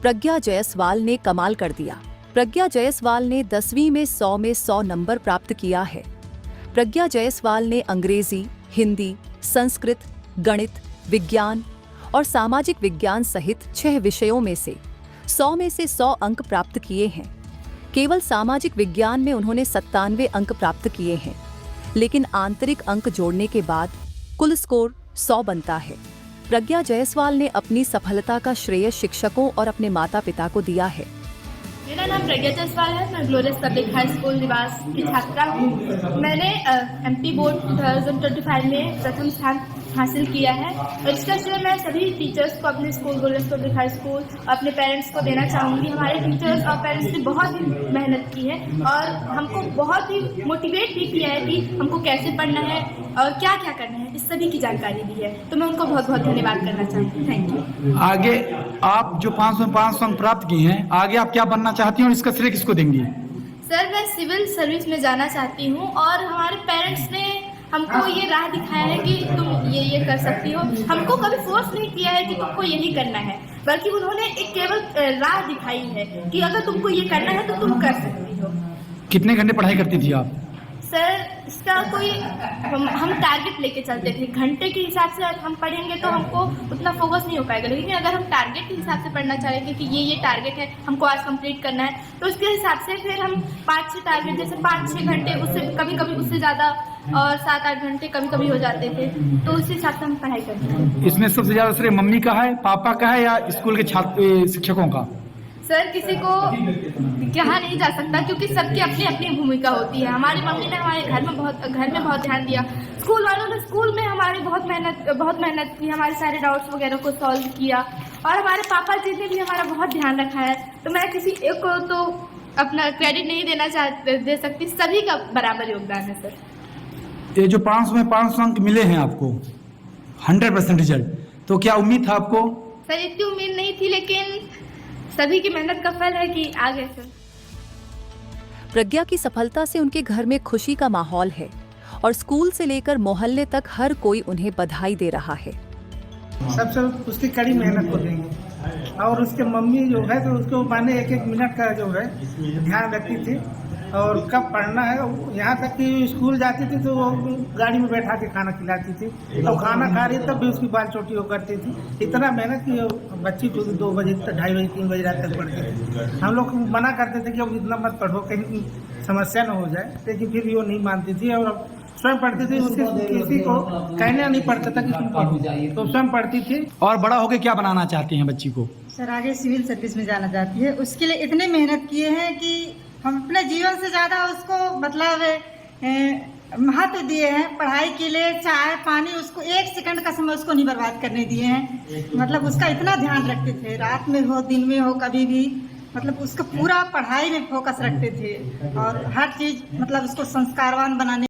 प्रज्ञा जायसवाल ने कमाल कर दिया। प्रज्ञा जायसवाल ने 10वीं में 100 नंबर प्राप्त किया है। प्रज्ञा जायसवाल ने अंग्रेजी, हिंदी, संस्कृत, गणित, विज्ञान और सामाजिक विज्ञान सहित 6 विषयों में से 100 अंक प्राप्त किए हैं। केवल सामाजिक विज्ञान में उन्होंने 97 अंक प्राप्त किए हैं, लेकिन आंतरिक अंक जोड़ने के बाद कुल स्कोर 100 बनता है। प्रज्ञा जायसवाल ने अपनी सफलता का श्रेय शिक्षकों और अपने माता पिता को दिया है। मेरा नाम प्रज्ञा जायसवाल है। मैं ग्लोरियस पब्लिक हाई स्कूल निवास की छात्रा हूँ। मैंने एमपी बोर्ड 2025 में प्रथम स्थान हासिल किया है और इसका श्रेय मैं सभी टीचर्स को, अपने school glorious public high school, अपने पेरेंट्स को देना चाहूँगी। हमारे टीचर्स और पेरेंट्स ने बहुत ही मेहनत की है और हमको बहुत ही मोटिवेट भी किया है कि हमको कैसे पढ़ना है और क्या क्या करना है, इस सभी की जानकारी दी है। तो मैं उनको बहुत बहुत धन्यवाद करना चाहूँगी। Thank you. आगे आप जो 500 अंक प्राप्त किए हैं, आगे आप क्या बनना चाहती हैं और इसका श्रेय किसको देंगी? सर, मैं सिविल सर्विस में जाना चाहती हूँ और हमारे पेरेंट्स ने हमको ये राह दिखाया है कि तुम ये कर सकती हो। हमको कभी फोर्स नहीं किया है कि तुमको यही करना है, बल्कि उन्होंने एक केवल राह दिखाई है कि अगर तुमको ये करना है तो तुम कर सकती हो। कितने घंटे पढ़ाई करती थी आप? सर, इसका कोई हम टारगेट लेके चलते थे। घंटे के हिसाब से हम पढ़ेंगे तो हमको उतना फोकस नहीं हो पाएगा, लेकिन अगर हम टारगेट के हिसाब से पढ़ना चाहेंगे कि ये टारगेट है, हमको आज कंप्लीट करना है, तो उसके हिसाब से फिर हम 5-6 टारगेट, जैसे 5-6 घंटे, उससे कभी उससे ज़्यादा और 7-8 घंटे कभी हो जाते थे, तो उस हिसाब से हम पढ़ाई करते थे। इसमें सबसे ज्यादा श्रेय मम्मी का है, पापा का है या स्कूल के छात्र शिक्षकों का? सर, किसी को कहा नहीं जा सकता क्योंकि सबकी अपनी अपनी भूमिका होती है। हमारी मम्मी ने हमारे घर में बहुत ध्यान दिया। स्कूल वालों ने स्कूल में हमारी बहुत मेहनत की, हमारे सारे डाउट्स वगैरह को सॉल्व किया और हमारे पापा जी ने भी हमारा बहुत ध्यान रखा है। तो मैं किसी एक को तो अपना क्रेडिट नहीं दे सकती, सभी का बराबर योगदान है। सर, ये जो 500 में 500 अंक मिले हैं आपको, 100% रिजल्ट, तो क्या उम्मीद था आपको? सर, इतनी उम्मीद नहीं थी, लेकिन सभी की मेहनत का फल है कि आ गए। सर, प्रज्ञा की सफलता से उनके घर में खुशी का माहौल है और स्कूल से लेकर मोहल्ले तक हर कोई उन्हें बधाई दे रहा है। सबसे उसकी कड़ी मेहनत को देंगे और उसके मम्मी जो है तो उसको माने एक मिनट का जो है ध्यान रखती थी और कब पढ़ना है। यहाँ तक कि स्कूल जाती थी तो वो गाड़ी में बैठा के खाना खिलाती थी, तो खाना खा रही तब भी उसकी बाल चोटी हो करती थी। इतना मेहनत की बच्ची को 2 बजे तक, 2:30 बजे, 3 बजे रात तक पढ़ती थी। हम लोग मना करते थे कि अब इतना मत पढ़ो, कहीं समस्या न हो जाए, लेकिन फिर भी वो नहीं मानती थी और स्वयं पढ़ती थी। किसी को कहना नहीं पड़ता था कि तुम पढ़ो, तो स्वयं पढ़ती थी। और बड़ा होकर क्या बनाना चाहती हैं बच्ची को? सर, आगे सिविल सर्विस में जाना चाहती है। उसके लिए इतने मेहनत किए हैं कि हम अपने जीवन से ज़्यादा उसको महत्व दिए हैं। पढ़ाई के लिए चाय पानी, उसको 1 सेकंड का समय उसको नहीं बर्बाद करने दिए हैं। उसका इतना ध्यान रखते थे, रात में हो दिन में हो कभी भी, उसका पूरा पढ़ाई में फोकस रखते थे और हर चीज़ उसको संस्कारवान बनाने